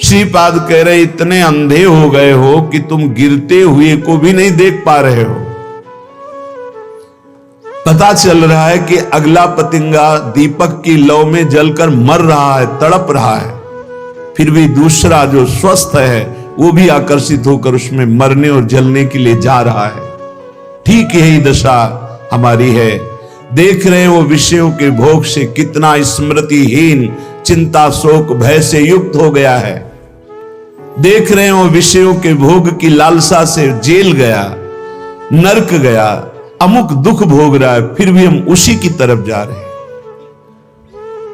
श्रीपाद कह रहे इतने अंधे हो गए हो कि तुम गिरते हुए को भी नहीं देख पा रहे हो। पता चल रहा है कि अगला पतंगा दीपक की लौ में जलकर मर रहा है, तड़प रहा है, फिर भी दूसरा जो स्वस्थ है वो भी आकर्षित होकर उसमें मरने और जलने के लिए जा रहा है। ठीक यही दशा हमारी है। देख रहे हैं वो विषयों के भोग से कितना स्मृतिहीन, चिंता शोक भय से युक्त हो गया है। देख रहे हैं वो विषयों के भोग की लालसा से जेल गया, नरक गया, अमुक दुख भोग रहा है, फिर भी हम उसी की तरफ जा रहे हैं।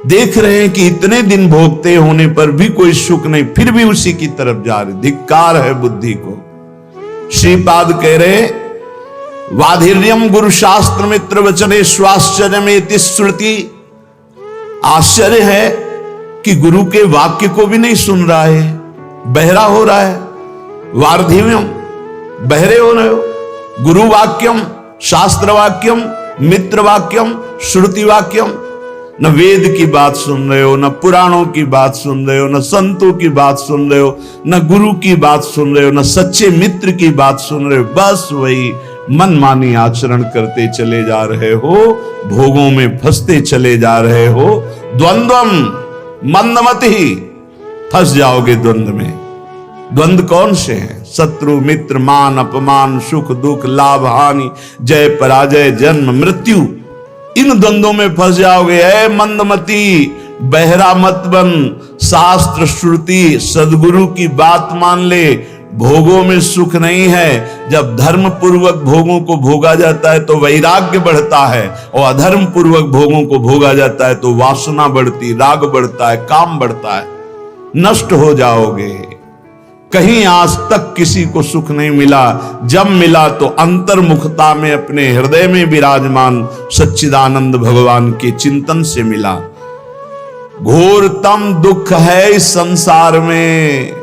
देख रहे हैं कि इतने दिन भोगते होने पर भी कोई सुख नहीं, फिर भी उसी की तरफ जा रहे। धिक्कार है बुद्धि को। श्रीपाद कह रहे वाधिर्यम गुरु शास्त्र मित्र वचने स्वाश्चर्य में श्रुति। आश्चर्य है कि गुरु के वाक्य को भी नहीं सुन रहा है, बहरा हो रहा है। वार्धिव्यम, बहरे हो रहे हो। गुरु वाक्यम, शास्त्र वाक्यम, मित्र वाक्यम, श्रुति वाक्यम। न वेद की बात सुन रहे हो, न पुराणों की बात सुन रहे हो, न संतों की बात सुन रहे हो, न गुरु की बात सुन रहे हो, न सच्चे मित्र की बात सुन रहे हो। बस वही मनमानी आचरण करते चले जा रहे हो, भोगों में फंसते चले जा रहे हो। द्वंद्वम मंदमति, फंस जाओगे द्वंद्व में। द्वंद्व कौन से हैं? शत्रु मित्र, मान अपमान, सुख दुख, लाभ हानि, जय पराजय, जन्म मृत्यु। इन द्वंद्वों में फंस जाओगे। ऐ मंदमती, बहरा मत बन। शास्त्र श्रुति सदगुरु की बात मान ले। भोगों में सुख नहीं है। जब धर्म पूर्वक भोगों को भोगा जाता है तो वैराग्य बढ़ता है, और अधर्म पूर्वक भोगों को भोगा जाता है तो वासना बढ़ती, राग बढ़ता है, काम बढ़ता है। नष्ट हो जाओगे। कहीं आज तक किसी को सुख नहीं मिला। जब मिला तो अंतर्मुखता में अपने हृदय में विराजमान सच्चिदानंद भगवान के चिंतन से मिला। घोरतम दुख है इस संसार में।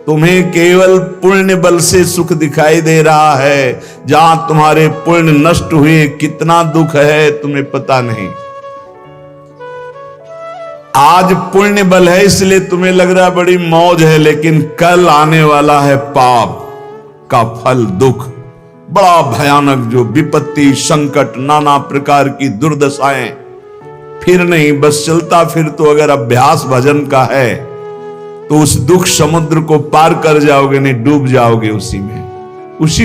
तुम्हें केवल पुण्य बल से सुख दिखाई दे रहा है। जहां तुम्हारे पुण्य नष्ट हुए कितना दुख है तुम्हें पता नहीं। आज पुण्य बल है इसलिए तुम्हें लग रहा है बड़ी मौज है, लेकिन कल आने वाला है पाप का फल, दुख बड़ा भयानक। जो विपत्ति, संकट, नाना प्रकार की दुर्दशाएं, फिर नहीं बस चलता फिर तो अगर अभ्यास भजन का है तो उस दुख समुद्र को पार कर जाओगे, नहीं डूब जाओगे उसी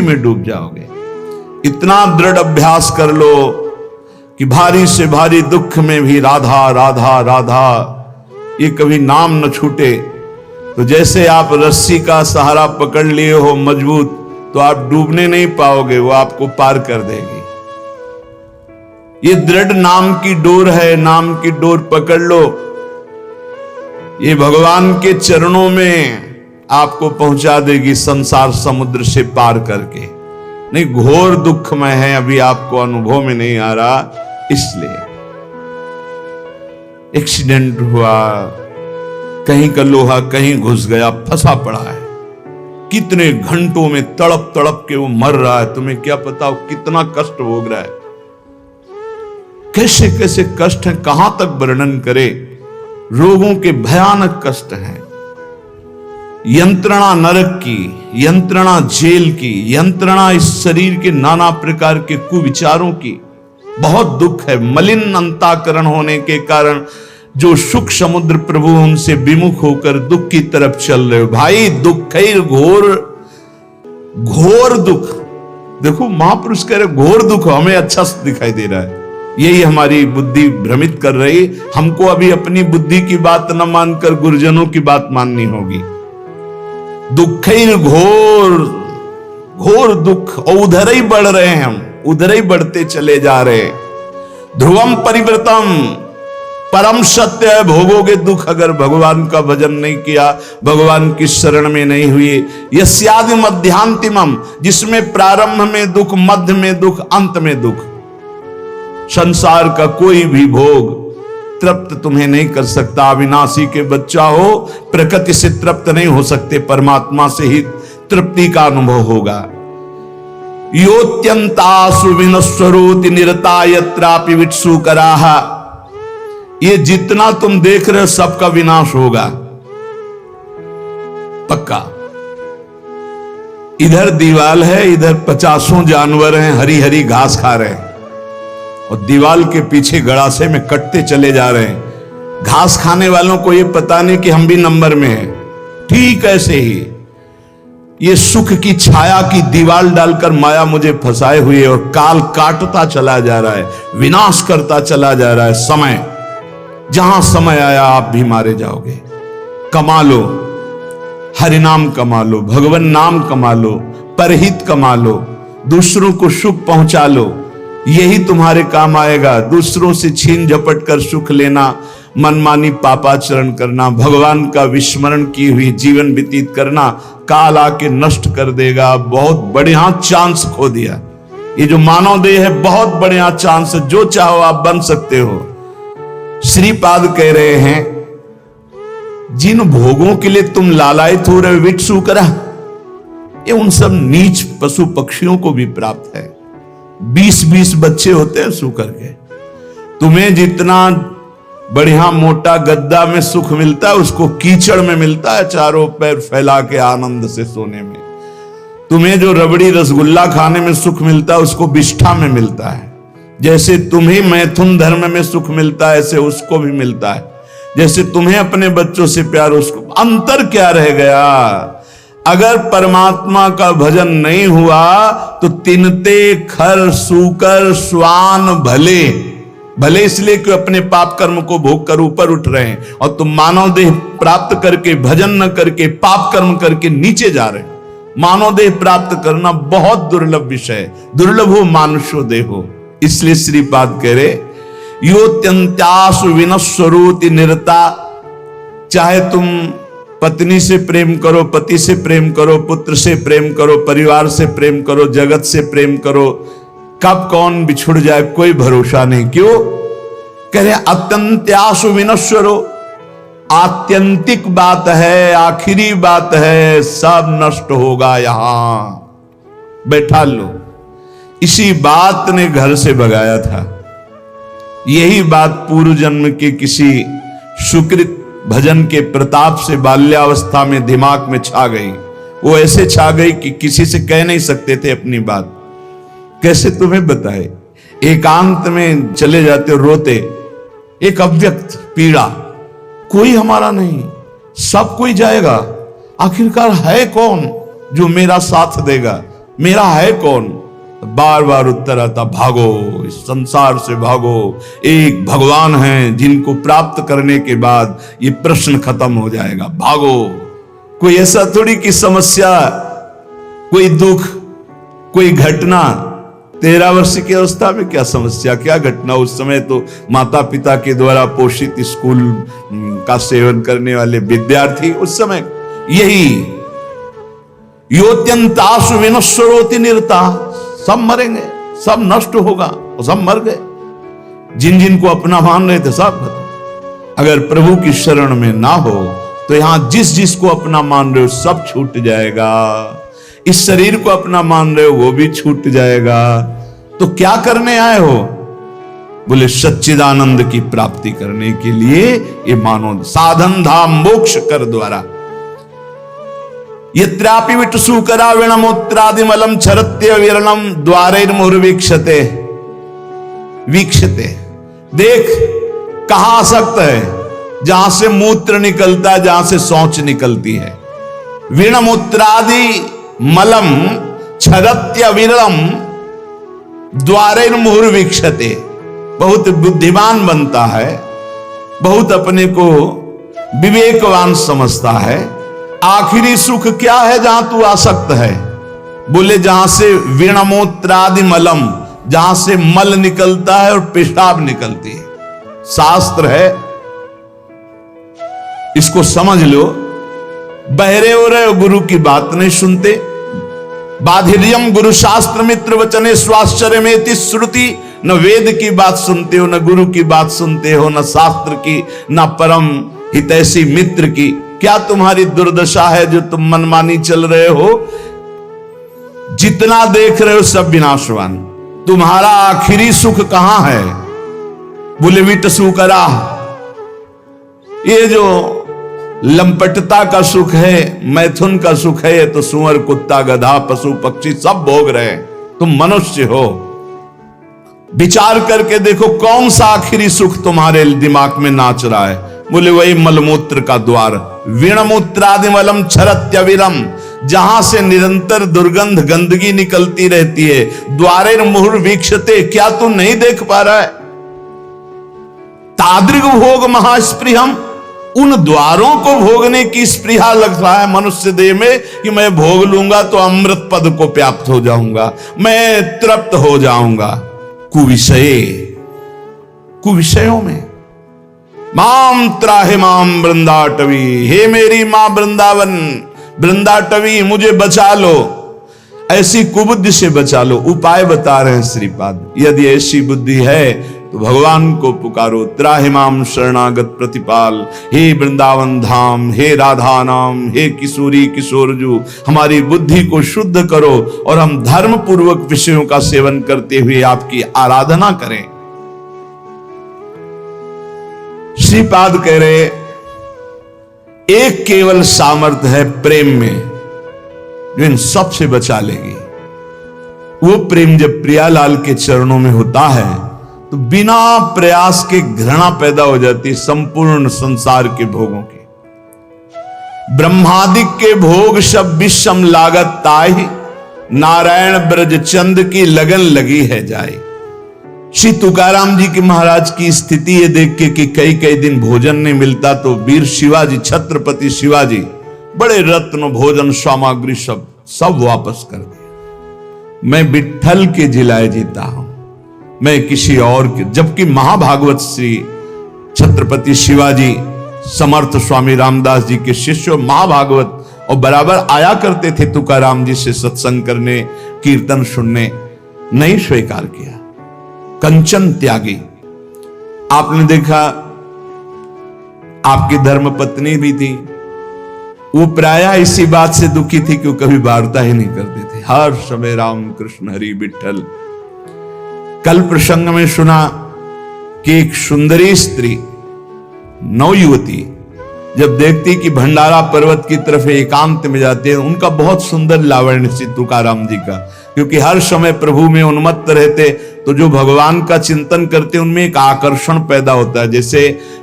में डूब जाओगे। इतना दृढ़ अभ्यास कर लो कि भारी से भारी दुख में भी राधा राधा राधा ये कभी नाम न छूटे। तो जैसे आप रस्सी का सहारा पकड़ लिए हो मजबूत, तो आप डूबने नहीं पाओगे, वो आपको पार कर देगी। ये दृढ़ नाम की डोर है, नाम की डोर पकड़ लो। ये भगवान के चरणों में आपको पहुंचा देगी संसार समुद्र से पार करके। नहीं घोर दुखमय है, अभी आपको अनुभव में नहीं आ रहा। इसलिए एक्सीडेंट हुआ, कहीं का लोहा कहीं घुस गया, फंसा पड़ा है, कितने घंटों में तड़प तड़प के वो मर रहा है। तुम्हें क्या पता वो कितना कष्ट भोग रहा है, कैसे कैसे कष्ट है, कहां तक वर्णन करे। रोगों के भयानक कष्ट हैं। यंत्रणा नरक की, यंत्रणा जेल की, यंत्रणा इस शरीर के नाना प्रकार के कुविचारों की। बहुत दुख है। मलिन अंताकरण होने के कारण जो सुख समुद्र प्रभु उनसे विमुख होकर दुख की तरफ चल रहे हो। भाई दुख है, घोर घोर दुख। देखो महापुरुष कह रहे घोर दुख, हमें अच्छा दिखाई दे रहा है। यही हमारी बुद्धि भ्रमित कर रही। हमको अभी अपनी बुद्धि की बात न मानकर गुरुजनों की बात माननी होगी। दुख घोर घोर दुख, और उधर ही बढ़ रहे हैं हम, उधर ही बढ़ते चले जा रहे। ध्रुवम परिवृतम, परम सत्य है। भोगोगे दुख अगर भगवान का भजन नहीं किया, भगवान की शरण में नहीं हुए। यस्यादि मध्यांतिमम, जिसमें प्रारंभ में दुख, मध्य में दुख, अंत में दुख। संसार का कोई भी भोग तृप्त तुम्हें नहीं कर सकता। अविनाशी के बच्चा हो, प्रकृति से तृप्त नहीं हो सकते, परमात्मा से ही तृप्ति का अनुभव होगा। योत्यंतासु विनश्वरोति निरता यत्रापि वित्सु कराहा। ये जितना तुम देख रहे हो सबका विनाश होगा। पक्का। इधर दीवाल है, इधर 50 जानवर हैं, हरी हरी घास खा रहे हैं, और दीवाल के पीछे गड़ासे में कटते चले जा रहे हैं। घास खाने वालों को यह पता नहीं कि हम भी नंबर में हैं। ठीक ऐसे ही ये सुख की छाया की दीवाल डालकर माया मुझे फंसाए हुई है, और काल काटता चला जा रहा है, विनाश करता चला जा रहा है। समय, जहां समय आया आप भी मारे जाओगे। कमा लो, हरिनाम कमा लो, भगवान नाम कमा लो, परहित कमा लो, दूसरों को सुख पहुंचा लो, यही तुम्हारे काम आएगा। दूसरों से छीन झपट कर सुख लेना, मनमानी पापाचरण करना, भगवान का विस्मरण की हुई जीवन व्यतीत करना, काल आके नष्ट कर देगा। बहुत बढ़िया चांस खो दिया। ये जो मानव देह है बहुत बढ़िया चांस है, जो चाहो आप बन सकते हो। श्रीपाद कह रहे हैं, जिन भोगों के लिए तुम लालायित हो रहे हो विटसु करा, ये उन सब नीच पशु पक्षियों को भी प्राप्त है। 20-20 बच्चे होते हैं सू करके। तुम्हें जितना बढ़िया मोटा गद्दा में सुख मिलता है, उसको कीचड़ में मिलता है, चारों पैर फैला के आनंद से सोने में। तुम्हें जो रबड़ी रसगुल्ला खाने में सुख मिलता है, उसको विष्ठा में मिलता है। जैसे तुम्हें मैथुन धर्म में सुख मिलता है, ऐसे उसको भी मिलता है। जैसे तुम्हें अपने बच्चों से प्यार, उसको। अंतर क्या रह गया? अगर परमात्मा का भजन नहीं हुआ तो तिनते खर सूकर स्वान भले, भले इसलिए कि अपने पाप कर्म को भोग कर ऊपर उठ रहे हैं, और तुम मानव देह प्राप्त करके, भजन न करके, पाप कर्म करके नीचे जा रहे हैं। मानव देह प्राप्त करना बहुत दुर्लभ विषय है। दुर्लभ हो मानुषो देहो। इसलिए श्रीपाद कह रहे, योत्यंत्यासु विनश्वरोति निरता। चाहे तुम पत्नी से प्रेम करो, पति से प्रेम करो, पुत्र से प्रेम करो, परिवार से प्रेम करो, जगत से प्रेम करो, कब कौन बिछुड़ जाए कोई भरोसा नहीं। क्यों? कह रहे अत्यंत्यासु विनश्वरो, आत्यंतिक बात है, आखिरी बात है, सब नष्ट होगा। यहां बैठा लो। इसी बात ने घर से भगाया था। यही बात पूर्व जन्म के किसी सुकृत भजन के प्रताप से बाल्यावस्था में दिमाग में छा गई। वो ऐसे छा गई कि किसी से कह नहीं सकते थे अपनी बात। कैसे तुम्हें बताए? एकांत में चले जाते हो रोते, एक अव्यक्त पीड़ा, कोई हमारा नहीं, सब कोई जाएगा। आखिरकार है कौन जो मेरा साथ देगा? मेरा है कौन? बार बार उत्तर आता, भागो, इस संसार से भागो। एक भगवान हैं जिनको प्राप्त करने के बाद ये प्रश्न खत्म हो जाएगा। भागो। कोई ऐसा थोड़ी कि समस्या, कोई दुख, कोई घटना। 13 वर्ष की अवस्था में क्या समस्या, क्या घटना? उस समय तो माता पिता के द्वारा पोषित स्कूल का सेवन करने वाले विद्यार्थी, उस समय यही योत्यंतासु विनश्वरोति निरता। सब मरेंगे, सब नष्ट होगा, और सब मर गए। जिन जिन को अपना मान रहे थे सब खत्म। अगर प्रभु की शरण में ना हो तो यहां जिस जिस को अपना मान रहे हो सब छूट जाएगा। इस शरीर को अपना मान रहे हो वो भी छूट जाएगा। तो क्या करने आए हो? बोले सच्चिदानंद की प्राप्ति करने के लिए ये मानो साधन धाम मोक्ष कर द्वारा। यत्रापि विटसूकरा विणमूत्रादिमलम छरत्य विरणम द्वारैर्मुहुर्वीक्षते। वीक्षते, देख कहां आसक्त है? जहां से मूत्र निकलता है, जहां से शौच निकलती है। विणमूत्रादि मलम छरत्य विरणम द्वारैर्मुहुर्वीक्षते। बहुत बुद्धिमान बनता है, बहुत अपने को विवेकवान समझता है। आखिरी सुख क्या है जहां तू आसक्त है? बोले जहां से विणमूत्रादि मलम, जहां से मल निकलता है और पेशाब निकलती है। शास्त्र है, इसको समझ लो। बहरे हो रहे हो, गुरु की बात नहीं सुनते। बाधिर्यम गुरु शास्त्र मित्र वचने स्वाश्चर्य में श्रुति। न वेद की बात सुनते हो, न गुरु की बात सुनते हो, न शास्त्र की, न परम हितैषी मित्र की। क्या तुम्हारी दुर्दशा है जो तुम मनमानी चल रहे हो? जितना देख रहे हो सब विनाशवान। तुम्हारा आखिरी सुख कहां है? बोले विटसु करा। ये जो लंपटता का सुख है, मैथुन का सुख है, ये तो सुअर कुत्ता गधा पशु पक्षी सब भोग रहे हैं, तुम मनुष्य हो। विचार करके देखो कौन सा आखिरी सुख तुम्हारे दिमाग में नाच रहा है। बोले वही मलमूत्र का द्वार, वीणमूत्रादिमलम छरत्यविरम, जहां से निरंतर दुर्गंध गंदगी निकलती रहती है। द्वारेर मुहुर वीक्षते, क्या तू नहीं देख पा रहा है? तादृग भोग महास्पृहम, उन द्वारों को भोगने की स्पृहा लग रहा है मनुष्य देह में कि मैं भोग लूंगा तो अमृत पद को प्राप्त हो जाऊंगा, मैं तृप्त हो जाऊंगा। कुविषयों में माम त्राहे माम वृंदाटवी, हे मेरी मां वृंदावन वृंदाटवी, मुझे बचा लो, ऐसी कुबुद्धि से बचा लो। उपाय बता रहे हैं श्रीपाद, यदि ऐसी बुद्धि है तो भगवान को पुकारो। त्राहिमाम शरणागत प्रतिपाल, हे वृंदावन धाम, हे राधा नाम, हे किशोरी किशोरजू, हमारी बुद्धि को शुद्ध करो और हम धर्म पूर्वक विषयों का सेवन करते हुए आपकी आराधना करें। श्रीपाद कह रहे एक केवल सामर्थ्य है प्रेम में जो इन सबसे बचा लेगी। वो प्रेम जब प्रियालाल के चरणों में होता है तो बिना प्रयास के घृणा पैदा हो जाती है संपूर्ण संसार के भोगों की। ब्रह्मादिक के भोग सब विषम लागत ताहि, नारायण ब्रज चंद की लगन लगी है जाए। श्री तुकाराम जी की महाराज की स्थिति ये देख के कि कई कई दिन भोजन नहीं मिलता तो वीर शिवाजी, छत्रपति शिवाजी बड़े रत्न भोजन सामग्री सब वापस कर दिया। मैं विट्ठल के जिलाए जीता हूं, मैं किसी और के। जबकि महाभागवत श्री छत्रपति शिवाजी समर्थ स्वामी रामदास जी के शिष्य महाभागवत और बराबर आया करते थे तुकाराम जी से सत्संग करने, कीर्तन सुनने, नहीं स्वीकार किया। कंचन त्यागी, आपने देखा आपकी धर्म पत्नी भी थी, वो प्रायः इसी बात से दुखी थी कि वो कभी वार्ता ही नहीं करते थे, हर समय राम कृष्ण हरि विठ्ठल। कल प्रसंग में सुना कि एक सुंदरी स्त्री नवयुवती जब देखती कि भंडारा पर्वत की तरफ एकांत में जाते हैं, उनका बहुत सुंदर लावण्य सी तुकाराम जी का, क्योंकि हर समय प्रभु में उन्मत्त रहते तो जो भगवान का चिंतन करते उनमें एक आकर्षण पैदा होता है। जैसे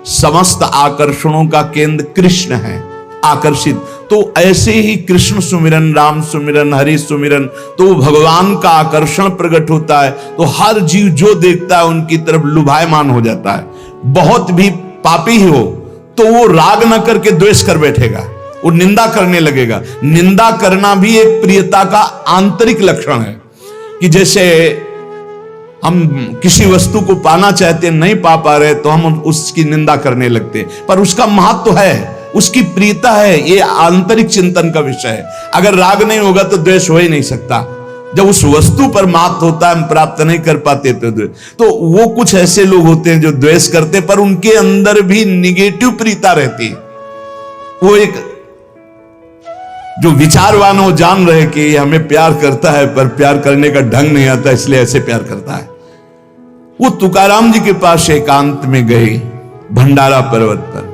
समस्त आकर्षणों का केंद्र कृष्ण है, आकर्षित, तो ऐसे ही कृष्ण सुमिरन, राम सुमिरन, हरि सुमिरन, तो भगवान का आकर्षण प्रकट होता है। तो हर जीव जो देखता है उनकी तरफ लुभायमान हो जाता है। बहुत भी पापी ही हो तो वो राग न करके द्वेष कर बैठेगा, वो निंदा करने लगेगा। निंदा करना भी एक प्रियता का आंतरिक लक्षण है कि जैसे हम किसी वस्तु को पाना चाहते हैं, नहीं पा पा रहे तो हम उसकी निंदा करने लगते, पर उसका महत्व है, उसकी प्रियता है, ये आंतरिक चिंतन का विषय है। अगर राग नहीं होगा तो द्वेष हो ही नहीं सकता। जब उस वस्तु पर महत्व होता है, हम प्राप्त नहीं कर पाते तो वो कुछ ऐसे लोग होते हैं जो द्वेष करते पर उनके अंदर भी निगेटिव प्रियता रहती है। वो एक जो विचारवान हो जान रहे कि हमें प्यार करता है पर प्यार करने का ढंग नहीं आता इसलिए ऐसे प्यार करता है। वो तुकाराम जी के पास एकांत में गई, भंडारा पर्वत पर,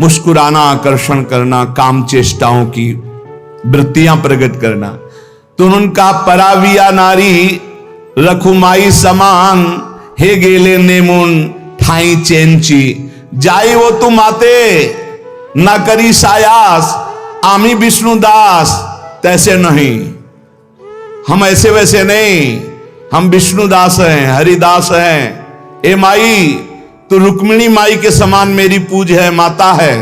मुस्कुराना, आकर्षण करना, काम चेष्टाओं की वृत्तियां प्रकट करना। तो उनका पराविया नारी रखुमाई समान, हे गेले नेमुन ठाई चेंची, जाई वो तुम आते न करी सायास, आमी विष्णुदास तैसे नहीं। हम ऐसे वैसे नहीं, हम विष्णुदास हैं, हरिदास हैं। ए माई तो रुक्मिणी माई के समान मेरी पूज है, माता है।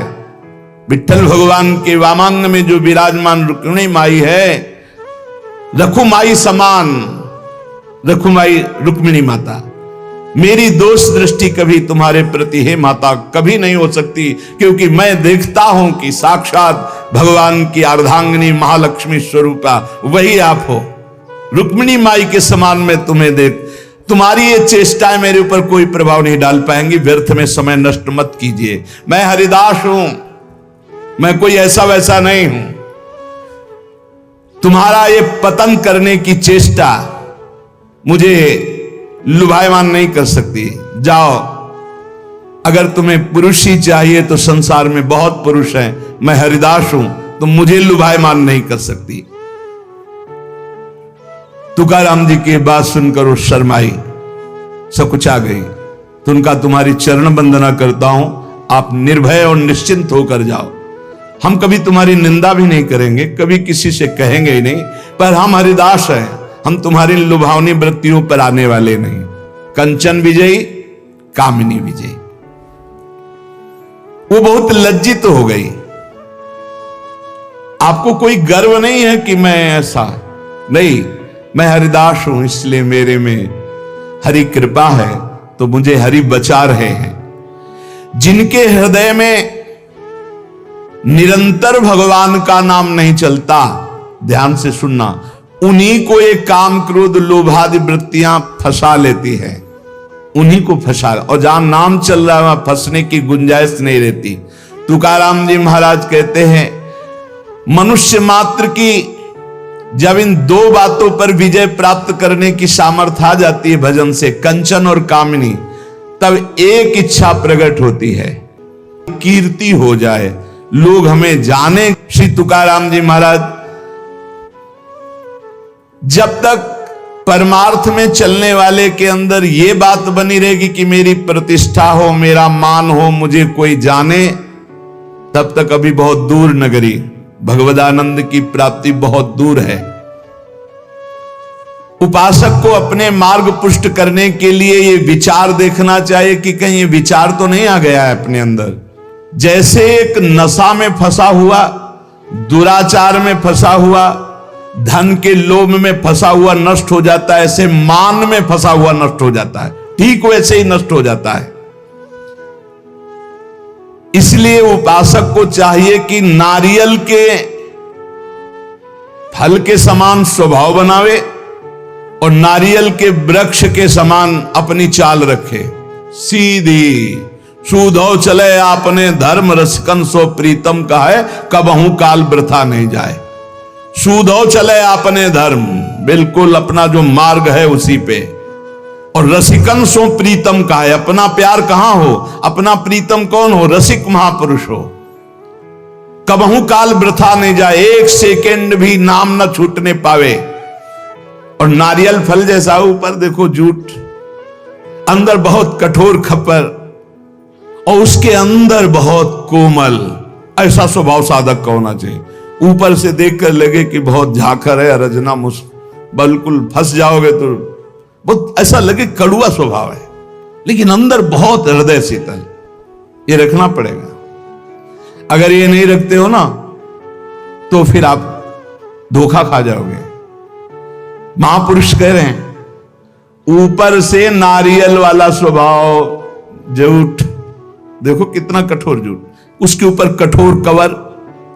विठ्ठल भगवान के वामांग में जो विराजमान रुक्मिणी माई है, रखुमाई समान, रखुमाई रुक्मिणी माता, मेरी दोष दृष्टि कभी तुम्हारे प्रति हे माता कभी नहीं हो सकती, क्योंकि मैं देखता हूं कि साक्षात भगवान की अर्धांगिनी महालक्ष्मी स्वरूपा वही आप हो। रुक्मिणी माई के समान मैं तुम्हें देख, तुम्हारी ये चेष्टाएं मेरे ऊपर कोई प्रभाव नहीं डाल पाएंगी, व्यर्थ में समय नष्ट मत कीजिए। मैं हरिदास हूं, मैं कोई ऐसा वैसा नहीं हूं। तुम्हारा ये पतन करने की चेष्टा मुझे लुभायमान नहीं कर सकती। जाओ अगर तुम्हें पुरुष ही चाहिए तो संसार में बहुत पुरुष हैं, मैं हरिदास हूं, तुम मुझे लुभायमान नहीं कर सकती। तुकाराम जी की बात सुनकर वो शर्माई, सकुचा गई। तो उनका तुम्हारी चरण वंदना करता हूं, आप निर्भय और निश्चिंत होकर जाओ। हम कभी तुम्हारी निंदा भी नहीं करेंगे, कभी किसी से कहेंगे ही नहीं, पर हम हरिदास हैं, हम तुम्हारी लुभावनी वृत्तियों पर आने वाले नहीं। कंचन विजयी, कामिनी विजयी। वो बहुत लज्जित हो गई। आपको कोई गर्व नहीं है कि मैं ऐसा नहीं, मैं हरिदास हूं, इसलिए मेरे में हरि कृपा है, तो मुझे हरि बचा रहे हैं। जिनके हृदय में निरंतर भगवान का नाम नहीं चलता, ध्यान से सुनना, उन्हीं को ये काम क्रोध लोभादि वृत्तियां फंसा लेती है, उन्हीं को फंसा। और जहां नाम चल रहा है वहां फंसने की गुंजाइश नहीं रहती। तुकाराम जी महाराज कहते हैं, मनुष्य मात्र की जब इन दो बातों पर विजय प्राप्त करने की सामर्थ्य आ जाती है भजन से, कंचन और कामिनी, तब एक इच्छा प्रकट होती है, कीर्ति हो जाए, लोग हमें जाने। श्री तुकाराम जी महाराज जब तक परमार्थ में चलने वाले के अंदर ये बात बनी रहेगी कि मेरी प्रतिष्ठा हो, मेरा मान हो, मुझे कोई जाने, तब तक अभी बहुत दूर नगरी, भगवदानंद की प्राप्ति बहुत दूर है। उपासक को अपने मार्ग पुष्ट करने के लिए ये विचार देखना चाहिए कि कहीं ये विचार तो नहीं आ गया है अपने अंदर। जैसे एक नशा में फंसा हुआ, दुराचार में फंसा हुआ, धन के लोभ में फंसा हुआ नष्ट हो जाता है, ऐसे मान में फंसा हुआ नष्ट हो जाता है, ठीक वैसे ही नष्ट हो जाता है। इसलिए उपासक को चाहिए कि नारियल के फल के समान स्वभाव बनावे और नारियल के वृक्ष के समान अपनी चाल रखे, सीधी। सूधो चले आपने धर्म रसिकन सो प्रीतम का है, कबहू काल वृथा नहीं जाए। सूधो चले आपने धर्म, बिल्कुल अपना जो मार्ग है उसी पे। और रसिकन सो प्रीतम का है, अपना प्यार कहां हो, अपना प्रीतम कौन हो, रसिक महापुरुष हो। कबहू काल वृथा नहीं जाए, एक सेकंड भी नाम न छूटने पावे। और नारियल फल जैसा, ऊपर देखो जूट, अंदर बहुत कठोर खप्पर, और उसके अंदर बहुत कोमल। ऐसा स्वभाव साधक का होना चाहिए। ऊपर से देखकर लगे कि बहुत झाखर है, रजना बिल्कुल फंस जाओगे तो बहुत ऐसा लगे कड़ुआ स्वभाव है, लेकिन अंदर बहुत हृदय शीतल। ये रखना पड़ेगा। अगर ये नहीं रखते हो ना तो फिर आप धोखा खा जाओगे। महापुरुष कह रहे हैं, ऊपर से नारियल वाला स्वभाव, जूठ देखो कितना कठोर जूठ, उसके ऊपर कठोर कवर,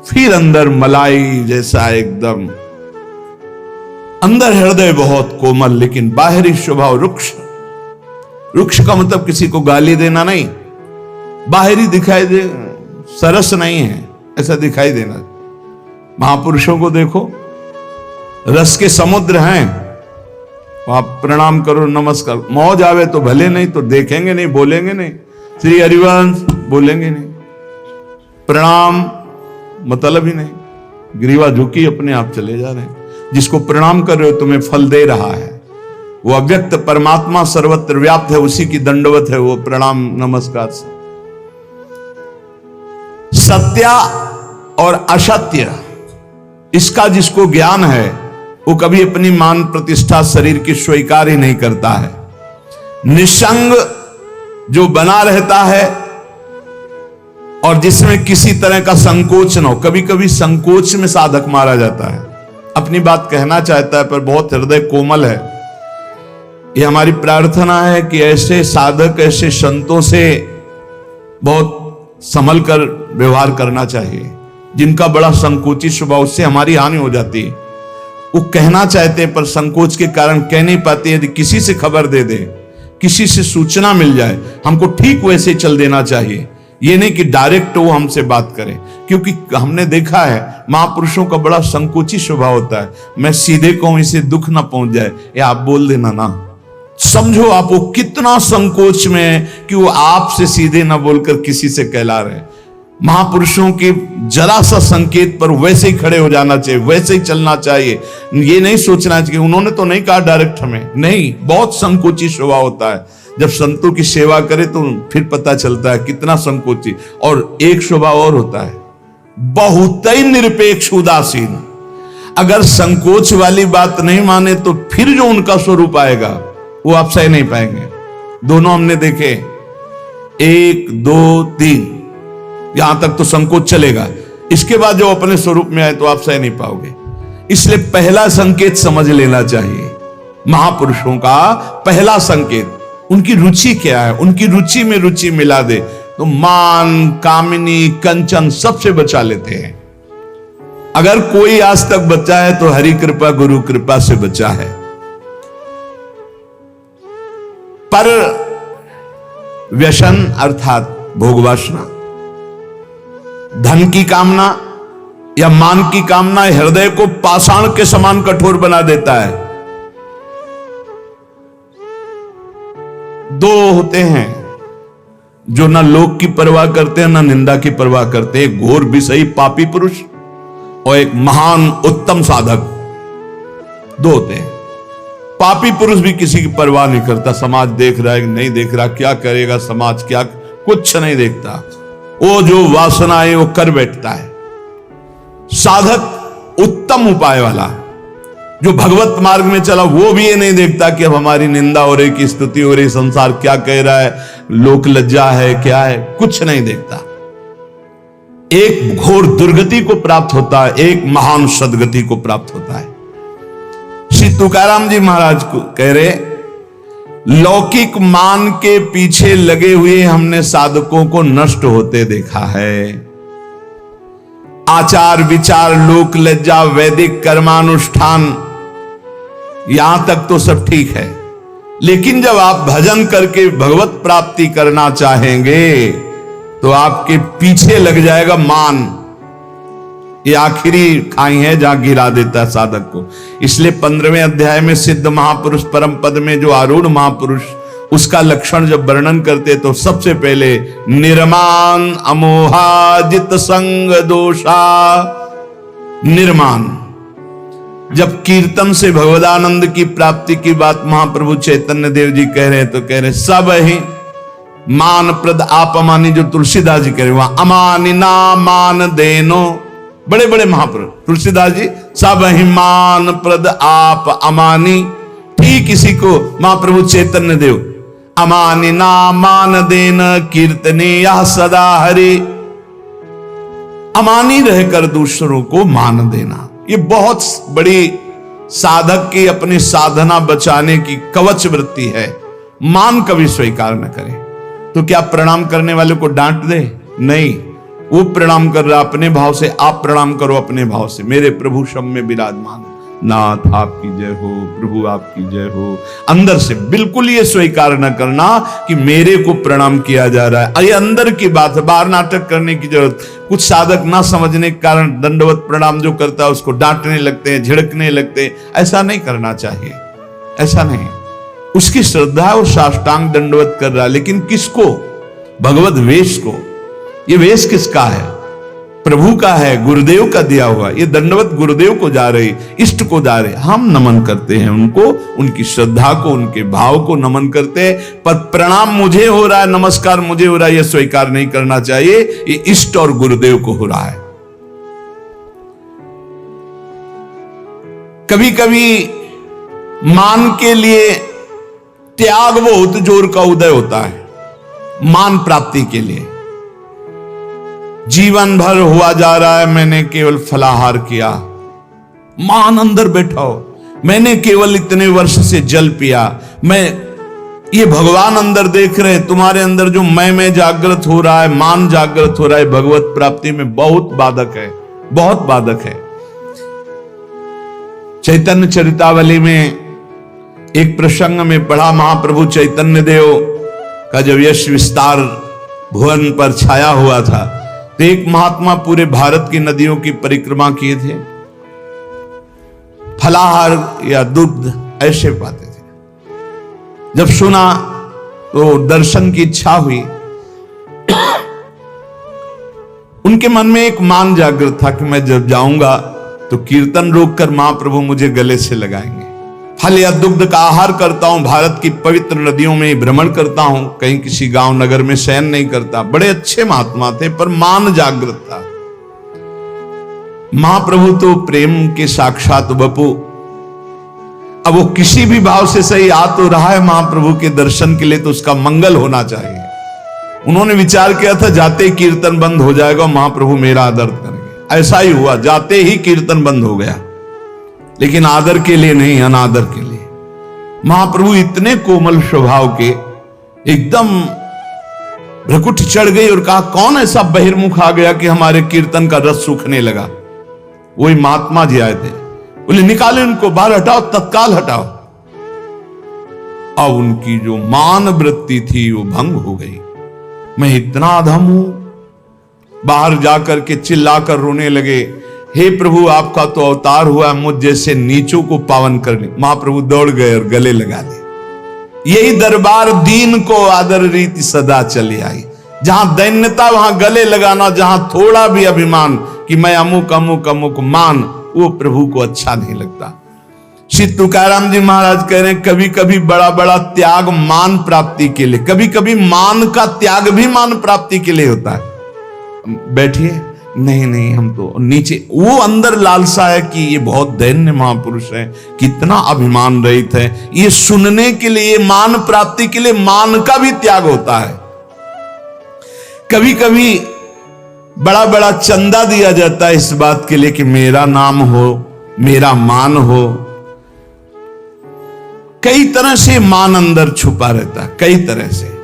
फिर अंदर मलाई जैसा एकदम, अंदर हृदय बहुत कोमल, लेकिन बाहरी स्वभाव रुक्ष। रुक्ष का मतलब किसी को गाली देना नहीं, बाहरी दिखाई दे, सरस नहीं है ऐसा दिखाई देना। महापुरुषों को देखो, रस के समुद्र हैं, आप प्रणाम करो, नमस्कार, मौज आवे तो भले, नहीं तो देखेंगे नहीं, बोलेंगे नहीं, श्री हरिवंश बोलेंगे नहीं, प्रणाम मतलब ही नहीं, ग्रीवा झुकी अपने आप चले जा रहे हैं। जिसको प्रणाम कर रहे हो तुम्हें फल दे रहा है, वो अव्यक्त परमात्मा सर्वत्र व्याप्त है, उसी की दंडवत है वो प्रणाम नमस्कार से। सत्य और असत्य, इसका जिसको ज्ञान है वो कभी अपनी मान प्रतिष्ठा शरीर की स्वीकार ही नहीं करता है। निसंग जो बना रहता है और जिसमें किसी तरह का संकोच न हो, कभी कभी संकोच में साधक मारा जाता है, अपनी बात कहना चाहता है पर बहुत हृदय कोमल है। ये हमारी प्रार्थना है कि ऐसे साधक, ऐसे संतों से बहुत संभल कर व्यवहार करना चाहिए, जिनका बड़ा संकोची स्वभाव, उससे हमारी हानि हो जाती है। वो कहना चाहते हैं पर संकोच के कारण कह नहीं पाते। यदि किसी से खबर दे दे, किसी से सूचना मिल जाए, हमको ठीक वैसे चल देना चाहिए। ये नहीं कि डायरेक्ट वो हमसे बात करें, क्योंकि हमने देखा है महापुरुषों का बड़ा संकोची स्वभाव होता है। मैं सीधे कहूं इसे दुख ना पहुंच जाए, ये आप बोल देना ना, समझो आप वो कितना संकोच में है कि वो आपसे सीधे ना बोलकर किसी से कहला रहे। महापुरुषों के जरा सा संकेत पर वैसे ही खड़े हो जाना चाहिए, वैसे ही चलना चाहिए। ये नहीं सोचना चाहिए उन्होंने तो नहीं कहा डायरेक्ट हमें, नहीं, बहुत संकोची स्वभाव होता है। जब संतों की सेवा करे तो फिर पता चलता है कितना संकोची। और एक स्वभाव और होता है, बहुत ही निरपेक्ष उदासीन। अगर संकोच वाली बात नहीं माने तो फिर जो उनका स्वरूप आएगा वो आप सह नहीं पाएंगे। दोनों हमने देखे, 1 2 3, यहां तक तो संकोच चलेगा, इसके बाद जो अपने स्वरूप में आए तो आप सह नहीं पाओगे। इसलिए पहला संकेत समझ लेना चाहिए। महापुरुषों का पहला संकेत, उनकी रुचि क्या है, उनकी रुचि में रुचि मिला दे तो मान, कामिनी, कंचन सबसे बचा लेते हैं। अगर कोई आज तक बचा है तो हरि कृपा गुरु कृपा से बचा है। पर व्यसन अर्थात भोग वासना, धन की कामना या मान की कामना हृदय को पाषाण के समान कठोर बना देता है। दो होते हैं जो ना लोक की परवाह करते हैं ना निंदा की परवाह करते हैं, एक घोर विषयी पापी पुरुष और एक महान उत्तम साधक। दो होते हैं। पापी पुरुष भी किसी की परवाह नहीं करता, समाज देख रहा है कि नहीं देख रहा, क्या करेगा समाज, क्या, कुछ नहीं देखता, वो जो वासना है वो कर बैठता है। साधक उत्तम उपाय वाला जो भगवत मार्ग में चला वो भी ये नहीं देखता कि अब हमारी निंदा हो रही, की स्तुति हो रही, संसार क्या कह रहा है, लोक लज्जा है, क्या है, कुछ नहीं देखता। एक घोर दुर्गति को प्राप्त होता है, एक महान सदगति को प्राप्त होता है। श्री तुकाराम जी महाराज को कह रहे, लौकिक मान के पीछे लगे हुए हमने साधकों को नष्ट होते देखा है। आचार विचार, लोक लज्जा, वैदिक कर्मानुष्ठान, यहां तक तो सब ठीक है, लेकिन जब आप भजन करके भगवत प्राप्ति करना चाहेंगे तो आपके पीछे लग जाएगा मान। ये आखिरी खाई है जहां गिरा देता है साधक को। इसलिए 15वें अध्याय में सिद्ध महापुरुष परम पद में जो आरूढ़ महापुरुष, उसका लक्षण जब वर्णन करते तो सबसे पहले निर्माण अमोहाजित संग दोषा। निर्माण, जब कीर्तन से भगवदानंद की प्राप्ति की बात महाप्रभु चैतन्य देव जी कह रहे हैं तो कह रहे सब ही मान प्रद आप अमानी, जो तुलसीदास जी कह रहे वहां अमानी ना मान देनो, बड़े बड़े महापुरुष तुलसीदास जी, सब ही मान प्रद आप अमानी। ठीक इसी को महाप्रभु चैतन्य देव अमानी ना मान देन कीर्तने या सदा हरि। अमानी रहकर दूसरों को मान देना, ये बहुत बड़ी साधक की अपनी साधना बचाने की कवच वृत्ति है। मान कभी स्वीकार न करे। तो क्या प्रणाम करने वाले को डांट दे? नहीं, वो प्रणाम कर रहा अपने भाव से, आप प्रणाम करो अपने भाव से। मेरे प्रभु सब में विराजमान नाथ आपकी जय हो, प्रभु आपकी जय हो। अंदर से बिल्कुल ये स्वीकार न करना कि मेरे को प्रणाम किया जा रहा है। ये अंदर की बात है, बाहर नाटक करने की जरूरत। कुछ साधक ना समझने के कारण दंडवत प्रणाम जो करता है उसको डांटने लगते हैं, झिड़कने लगते हैं। ऐसा नहीं करना चाहिए, ऐसा नहीं। उसकी श्रद्धा और साष्टांग दंडवत कर रहा है, लेकिन किसको? भगवत वेश को। ये वेश किसका है? प्रभु का है, गुरुदेव का दिया हुआ। ये दंडवत गुरुदेव को जा रही, इष्ट को जा रहे। हम नमन करते हैं उनको, उनकी श्रद्धा को, उनके भाव को नमन करते हैं। पर प्रणाम मुझे हो रहा है, नमस्कार मुझे हो रहा है, यह स्वीकार नहीं करना चाहिए। ये इष्ट और गुरुदेव को हो रहा है। कभी कभी मान के लिए त्याग बहुत जोर का उदय होता है। मान प्राप्ति के लिए जीवन भर हुआ जा रहा है, मैंने केवल फलाहार किया, मान अंदर बैठाओ, मैंने केवल इतने वर्ष से जल पिया, मैं, ये भगवान अंदर देख रहे हैं। तुम्हारे अंदर जो मैं जागृत हो रहा है, मान जागृत हो रहा है, भगवत प्राप्ति में बहुत बाधक है, बहुत बाधक है। चैतन्य चरितावली में एक प्रसंग में पढ़ा, महाप्रभु चैतन्य देव का जब यश विस्तार भुवन पर छाया हुआ था तो एक महात्मा पूरे भारत की नदियों की परिक्रमा किए थे, फलाहार या दूध ऐसे पाते थे। जब सुना तो दर्शन की इच्छा हुई। उनके मन में एक मान जागृत था कि मैं जब जाऊंगा तो कीर्तन रोककर महाप्रभु मुझे गले से लगाएंगे। फल या दुग्ध का आहार करता हूं, भारत की पवित्र नदियों में भ्रमण करता हूं, कहीं किसी गांव नगर में शयन नहीं करता। बड़े अच्छे महात्मा थे, पर मान जागृत था। महाप्रभु तो प्रेम के साक्षात बपू। अब वो किसी भी भाव से सही आ तो रहा है महाप्रभु के दर्शन के लिए, तो उसका मंगल होना चाहिए। उन्होंने विचार किया था जाते ही कीर्तन बंद हो जाएगा, महाप्रभु मेरा आदर करेंगे। ऐसा ही हुआ, जाते ही कीर्तन बंद हो गया, लेकिन आदर के लिए नहीं, अनादर के लिए। महाप्रभु इतने कोमल स्वभाव के एकदम भ्रकुट चढ़ गई और कहा कौन ऐसा बहिर्मुख आ गया कि हमारे कीर्तन का रस सूखने लगा। वही महात्मा जी आए थे, बोले निकाले उनको, बाहर हटाओ, तत्काल हटाओ। अब उनकी जो मान वृत्ति थी वो भंग हो गई। मैं इतना अधम हूं, बाहर जाकर के चिल्लाकर रोने लगे, हे प्रभु आपका तो अवतार हुआ मुझ जैसे नीचों को पावन करने। महाप्रभु दौड़ गए और गले लगा ले। यही दरबार दीन को आदर रीति सदा चली आई। जहां दैन्यता वहां गले लगाना, जहां थोड़ा भी अभिमान कि मैं अमुक अमुक अमुक मान, वो प्रभु को अच्छा नहीं लगता। श्री तुकाराम जी महाराज कह रहे हैं कभी कभी बड़ा बड़ा त्याग मान प्राप्ति के लिए, कभी कभी मान का त्याग भी मान प्राप्ति के लिए होता है। बैठिए, नहीं नहीं हम तो नीचे, वो अंदर लालसा है कि ये बहुत दैन्य महापुरुष है, कितना अभिमान रहित है। ये सुनने के लिए, मान प्राप्ति के लिए मान का भी त्याग होता है। कभी कभी बड़ा बड़ा चंदा दिया जाता है इस बात के लिए कि मेरा नाम हो, मेरा मान हो। कई तरह से मान अंदर छुपा रहता है, कई तरह से।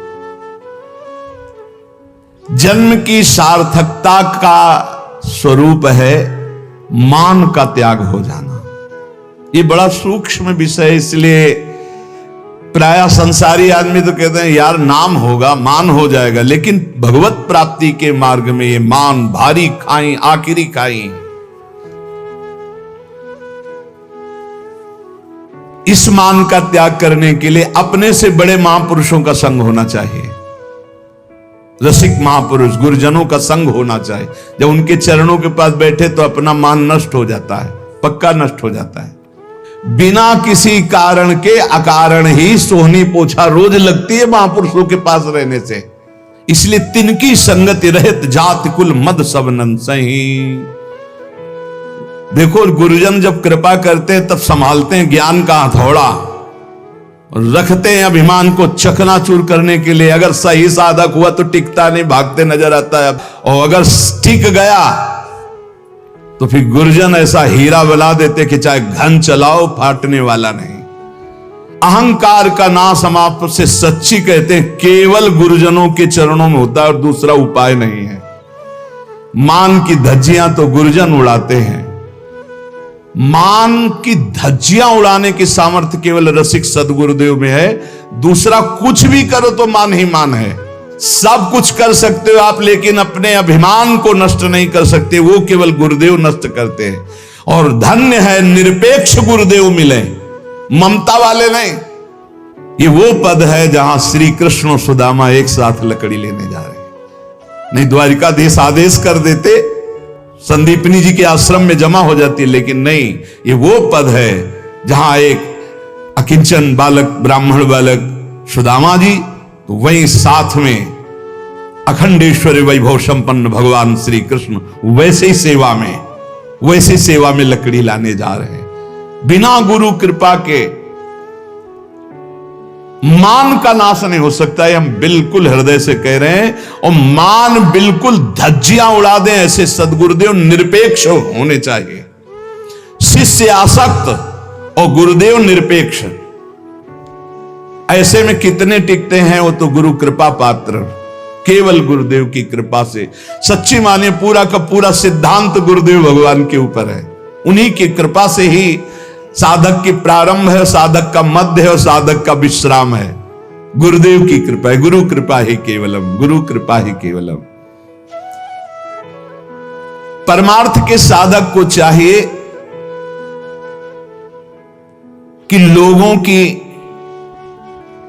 जन्म की सार्थकता का स्वरूप है मान का त्याग हो जाना। ये बड़ा सूक्ष्म विषय है, इसलिए प्राय संसारी आदमी तो कहते हैं यार नाम होगा, मान हो जाएगा, लेकिन भगवत प्राप्ति के मार्ग में ये मान भारी खाई आखिरी खाई। इस मान का त्याग करने के लिए अपने से बड़े महापुरुषों का संग होना चाहिए। रसिक महापुरुष गुरुजनों का संग होना चाहिए। जब उनके चरणों के पास बैठे तो अपना मान नष्ट हो जाता है, पक्का नष्ट हो जाता है। बिना किसी कारण के अकारण ही सोहनी पोछा रोज लगती है महापुरुषों के पास रहने से। इसलिए तिनकी संगति रहित जाति कुल मद सब नंसही। देखो गुरुजन जब कृपा करते हैं तब संभालते हैं ज्ञान का हथौड़ा, रखते हैं अभिमान को चकनाचूर करने के लिए। अगर सही साधक हुआ तो टिकता नहीं, भागते नजर आता है, और अगर टिक गया तो फिर गुरुजन ऐसा हीरा बना देते कि चाहे घन चलाओ फाटने वाला नहीं। अहंकार का नाश हम आपसे सच्ची कहते हैं केवल गुरुजनों के चरणों में होता है और दूसरा उपाय नहीं है। मान की धज्जियां तो गुरुजन उड़ाते हैं, मान की धज्जियां उड़ाने की सामर्थ्य केवल रसिक सदगुरुदेव में है। दूसरा कुछ भी करो तो मान ही मान है। सब कुछ कर सकते हो आप, लेकिन अपने अभिमान को नष्ट नहीं कर सकते, वो केवल गुरुदेव नष्ट करते हैं। और धन्य है निरपेक्ष गुरुदेव मिले, ममता वाले नहीं। ये वो पद है जहां श्री कृष्ण और सुदामा एक साथ लकड़ी लेने जा रहे हैं। नहीं द्वारिकाधीश आदेश कर देते, संदीपनी जी के आश्रम में जमा हो जाती है, लेकिन नहीं, ये वो पद है जहां एक अकिंचन बालक, ब्राह्मण बालक सुदामा जी, तो वहीं साथ में अखंडेश्वर वैभव संपन्न भगवान श्री कृष्ण वैसे सेवा में लकड़ी लाने जा रहे हैं। बिना गुरु कृपा के मान का नाश नहीं हो सकता है, हम बिल्कुल हृदय से कह रहे हैं। और मान बिल्कुल धज्जियां उड़ा दें, ऐसे सदगुरुदेव निरपेक्ष होने चाहिए। शिष्य आसक्त और गुरुदेव निरपेक्ष, ऐसे में कितने टिकते हैं? वो तो गुरु कृपा पात्र, केवल गुरुदेव की कृपा से। सच्ची माने पूरा का पूरा सिद्धांत गुरुदेव भगवान के ऊपर है। उन्हीं की कृपा से ही साधक की प्रारंभ है, साधक का मध्य है और साधक का विश्राम है। गुरुदेव की कृपा है, गुरु कृपा ही केवलम, गुरु कृपा ही केवलम। परमार्थ के साधक को चाहिए कि लोगों की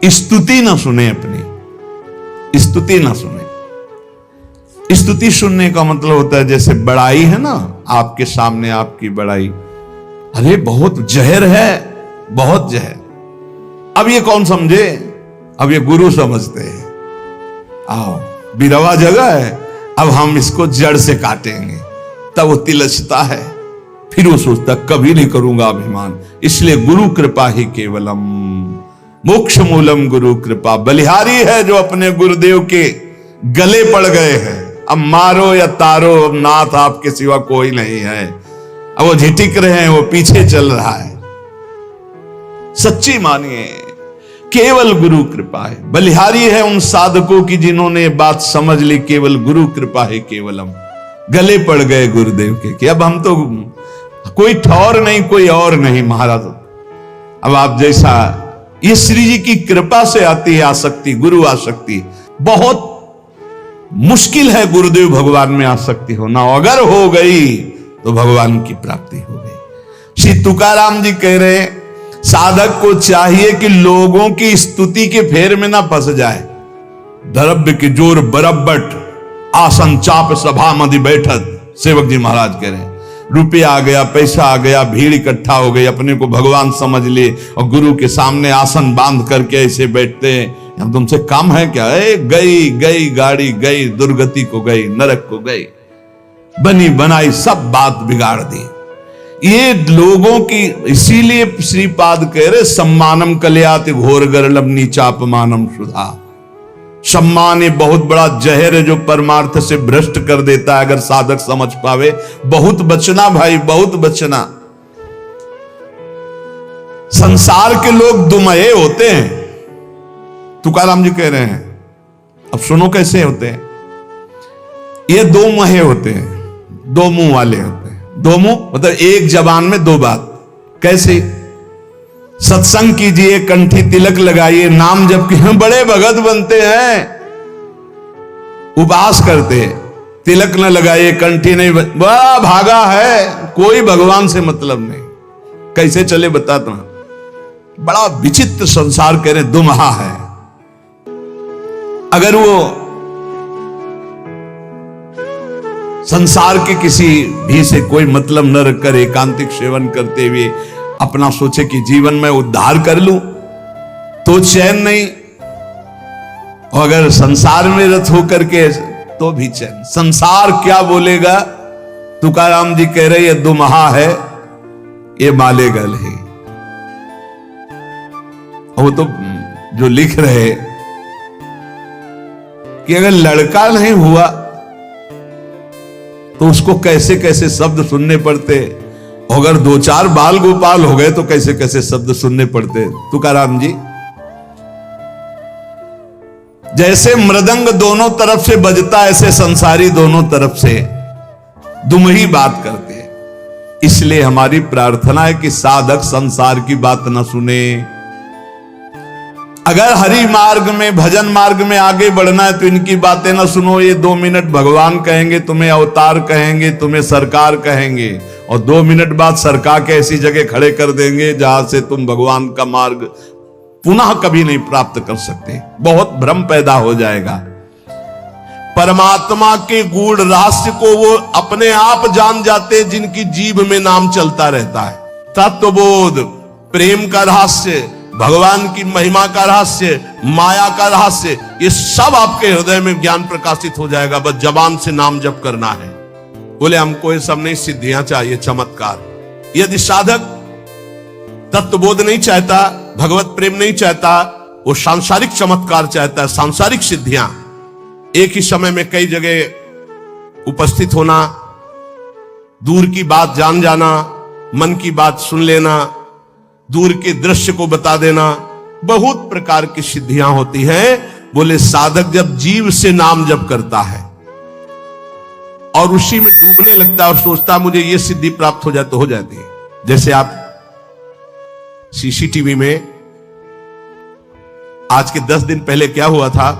स्तुति ना सुने, अपनी स्तुति ना सुने। स्तुति सुनने का मतलब होता है जैसे बड़ाई है ना, आपके सामने आपकी बड़ाई, अरे बहुत जहर है, बहुत जहर। अब ये कौन समझे? अब ये गुरु समझते हैं। आओ बिरवा जगह है, अब हम इसको जड़ से काटेंगे। तब वो तिलचता है, फिर वो सोचता कभी नहीं करूंगा अभिमान। इसलिए गुरु कृपा ही केवलम, मोक्ष मूलम गुरु कृपा। बलिहारी है जो अपने गुरुदेव के गले पड़ गए हैं। अब मारो या तारो, अब नाथ आपके सिवा कोई नहीं है। अब वो झिटिक रहे हैं, वो पीछे चल रहा है। सच्ची मानिए, केवल गुरु कृपा है। बलिहारी है उन साधकों की जिन्होंने बात समझ ली, केवल गुरु कृपा है केवलम। गले पड़ गए गुरुदेव के कि अब हम तो कोई ठौर नहीं, कोई और नहीं महाराज। अब आप जैसा, ये श्री जी की कृपा से आती है आसक्ति, गुरु आसक्ति। बहुत मुश्किल है गुरुदेव भगवान में आसक्ति होना, अगर हो गई तो भगवान की प्राप्ति हो गई। श्री तुकाराम जी कह रहे हैं, साधक को चाहिए कि लोगों की स्तुति के फेर में ना फंस जाए। द्रव्य की जोर बरब्बट, आसन चाप सभा मधि बैठत। सेवक जी महाराज कह रहे हैं, रुपया आ गया, पैसा आ गया, भीड़ इकट्ठा हो गई, अपने को भगवान समझ लिए और गुरु के सामने आसन बांध करके ऐसे बैठते हैं। हम तुमसे काम है क्या? गई गई गाड़ी गई, दुर्गति को गई, नरक को गई, बनी बनाई सब बात बिगाड़ दी। ये लोगों की, इसीलिए श्रीपाद कह रहे, सम्मानम कल्याति घोर गरलम नीचापमानम सुधा। सम्मान ये बहुत बड़ा जहर है जो परमार्थ से भ्रष्ट कर देता है, अगर साधक समझ पावे। बहुत बचना भाई, बहुत बचना। संसार के लोग दुमहे होते हैं, तुकाराम जी कह रहे हैं। अब सुनो कैसे होते हैं। ये दो मुहे होते हैं, दो मुंह वाले होते हैं। दो मुंह मतलब एक जबान में दो बात। कैसे? सत्संग कीजिए, कंठी तिलक लगाइए, नाम जप के बड़े भगत बनते हैं। उपवास करते, तिलक न लगाइए, कंठी नहीं, बड़ा भागा है, कोई भगवान से मतलब नहीं। कैसे चले बताता हूं। बड़ा विचित्र संसार कह रहे, दुमहा है। अगर वो संसार के किसी भी से कोई मतलब न रखकर एकांतिक सेवन करते हुए अपना सोचे कि जीवन में उद्धार कर लूं, तो चैन नहीं। और अगर संसार में रत होकर के तो भी चैन। संसार क्या बोलेगा? तुकाराम जी कह रहे, ये दुमहा है, ये मालेगल है। वो तो जो लिख रहे कि अगर लड़का नहीं हुआ तो उसको कैसे कैसे शब्द सुनने पड़ते, अगर दो चार बाल गोपाल हो गए तो कैसे कैसे शब्द सुनने पड़ते। तुकाराम जी, जैसे मृदंग दोनों तरफ से बजता, ऐसे संसारी दोनों तरफ से दुमही बात करते हैं। इसलिए हमारी प्रार्थना है कि साधक संसार की बात न सुने। अगर हरि मार्ग में, भजन मार्ग में आगे बढ़ना है तो इनकी बातें ना सुनो। ये 2 मिनट भगवान कहेंगे, तुम्हें अवतार कहेंगे, तुम्हें सरकार कहेंगे, और 2 मिनट बाद सरकार के ऐसी जगह खड़े कर देंगे जहां से तुम भगवान का मार्ग पुनः कभी नहीं प्राप्त कर सकते। बहुत भ्रम पैदा हो जाएगा। परमात्मा के गूढ़ रहस्य को वो अपने आप जान जाते जिनकी जीभ में नाम चलता रहता है। तत्वबोध, प्रेम का रहस्य, भगवान की महिमा का रहस्य, माया का रहस्य, ये सब आपके हृदय में ज्ञान प्रकाशित हो जाएगा। बस जबान से नाम जप करना है। बोले हमको ये सब नहीं, सिद्धियां चाहिए, चमत्कार। यदि साधक तत्वबोध नहीं चाहता, भगवत प्रेम नहीं चाहता, वो सांसारिक चमत्कार चाहता है, सांसारिक सिद्धियां। एक ही समय में कई जगह उपस्थित होना, दूर की बात जान जाना, मन की बात सुन लेना, दूर के दृश्य को बता देना, बहुत प्रकार की सिद्धियां होती हैं। बोले साधक जब जीव से नाम जप करता है और उसी में डूबने लगता है और सोचता मुझे ये सिद्धि प्राप्त हो जाए, तो हो जाती है। जैसे आप सीसीटीवी में आज के 10 दिन पहले क्या हुआ था,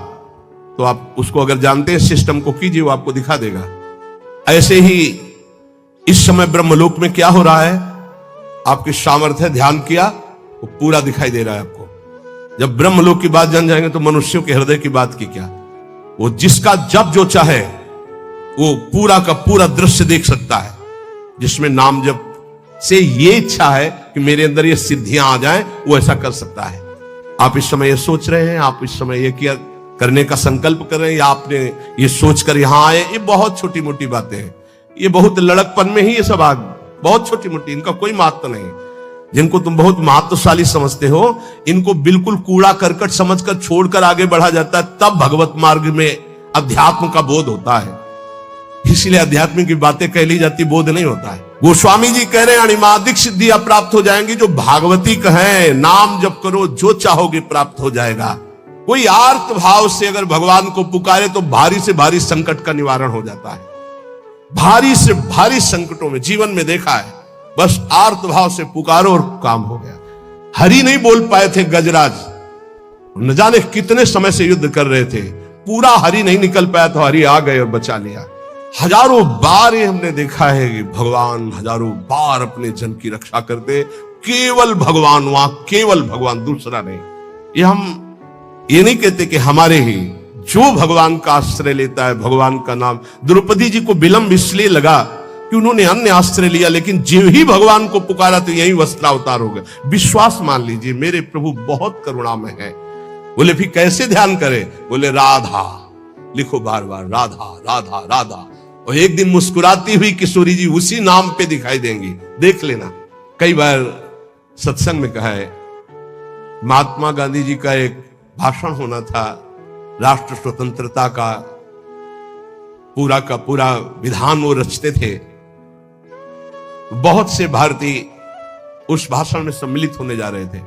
तो आप उसको अगर जानते हैं, सिस्टम को कीजिए, वो आपको दिखा देगा। ऐसे ही इस समय ब्रह्मलोक में क्या हो रहा है, आपकी सामर्थ्य ध्यान किया, वो पूरा दिखाई दे रहा है आपको। जब ब्रह्मलोक की बात जान जाएंगे तो मनुष्यों के हृदय की बात की क्या। वो जिसका जब जो चाहे वो पूरा का पूरा दृश्य देख सकता है, जिसमें नाम जब से ये इच्छा है कि मेरे अंदर ये सिद्धियां आ जाएं, वो ऐसा कर सकता है। आप इस समय ये सोच रहे हैं, आप इस समय ये किया करने का संकल्प कर रहे हैं, या आपने ये सोचकर यहां आए, ये बहुत छोटी मोटी बातें हैं। ये बहुत लड़कपन में ही ये सब बहुत छोटी मोटी, इनका कोई महत्व नहीं। जिनको तुम बहुत महत्वशाली समझते हो, इनको बिल्कुल कूड़ा करकट समझकर छोड़कर आगे बढ़ा जाता है, तब भगवत मार्ग में अध्यात्म का बोध होता है। इसलिए अध्यात्म की बातें कह ली जाती, बोध नहीं होता है। गोस्वामी जी कह रहे हैं अणिमादिक सिद्धियां प्राप्त हो जाएंगी जो भागवतिक है। नाम जप करो, जो चाहोगे प्राप्त हो जाएगा। कोई आर्त भाव से अगर भगवान को पुकारे तो भारी से भारी संकट का निवारण हो जाता है। भारी से भारी संकटों में जीवन में देखा है, बस आर्त भाव से पुकारो और काम हो गया। हरि नहीं बोल पाए थे गजराज, न जाने कितने समय से युद्ध कर रहे थे, पूरा हरि नहीं निकल पाया तो हरि आ गए और बचा लिया। हजारों बार ये हमने देखा है कि भगवान हजारों बार अपने जन की रक्षा करते, केवल भगवान, वहां केवल भगवान, दूसरा नहीं। ये हम ये नहीं कहते कि हमारे ही, जो भगवान का आश्रय लेता है, भगवान का नाम। द्रौपदी जी को विलंब इसलिए लगा कि उन्होंने अन्य आश्रय लिया, लेकिन जो ही भगवान को पुकारा तो यही वस्त्रावतार हो गया। विश्वास मान लीजिए, मेरे प्रभु बहुत करुणामय है। बोले फिर कैसे ध्यान करें? बोले राधा लिखो, बार बार राधा राधा राधा, और एक दिन मुस्कुराती हुई किशोरी जी उसी नाम पे दिखाई देंगी, देख लेना। कई बार सत्संग में कहा है, महात्मा गांधी जी का एक भाषण होना था, राष्ट्र स्वतंत्रता का पूरा विधान वो रचते थे। बहुत से भारतीय उस भाषण में सम्मिलित होने जा रहे थे,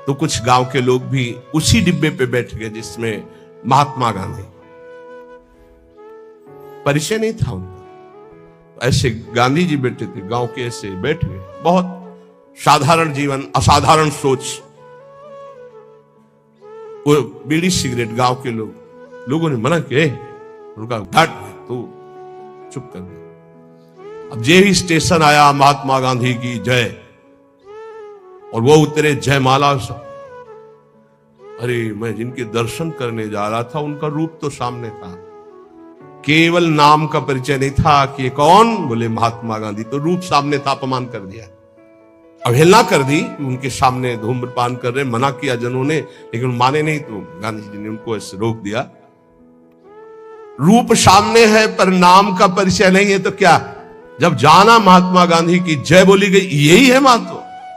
तो कुछ गांव के लोग भी उसी डिब्बे पे बैठ गए जिसमें महात्मा गांधी, परिचय नहीं था उनका। ऐसे गांधी जी बैठे थे, गांव के ऐसे बैठ गए, बहुत साधारण जीवन, असाधारण सोच। वो बीड़ी सिगरेट गांव के लोगों ने मना किया, उनका घाट तो चुप कर गए। अब जे ही स्टेशन आया, महात्मा गांधी की जय, और वो उतरे जयमाला। अरे मैं जिनके दर्शन करने जा रहा था उनका रूप तो सामने था, केवल नाम का परिचय नहीं था कि ये कौन। बोले महात्मा गांधी, तो रूप सामने था, अपमान कर दिया, अवहेलना कर दी। उनके सामने धूम्रपान कर रहे, मना किया जनों ने, लेकिन माने नहीं, तो गांधी जी ने उनको ऐसे रोक दिया। रूप सामने है पर नाम का परिचय नहीं है तो क्या? जब जाना महात्मा गांधी की जय बोली गई, यही है महत्व।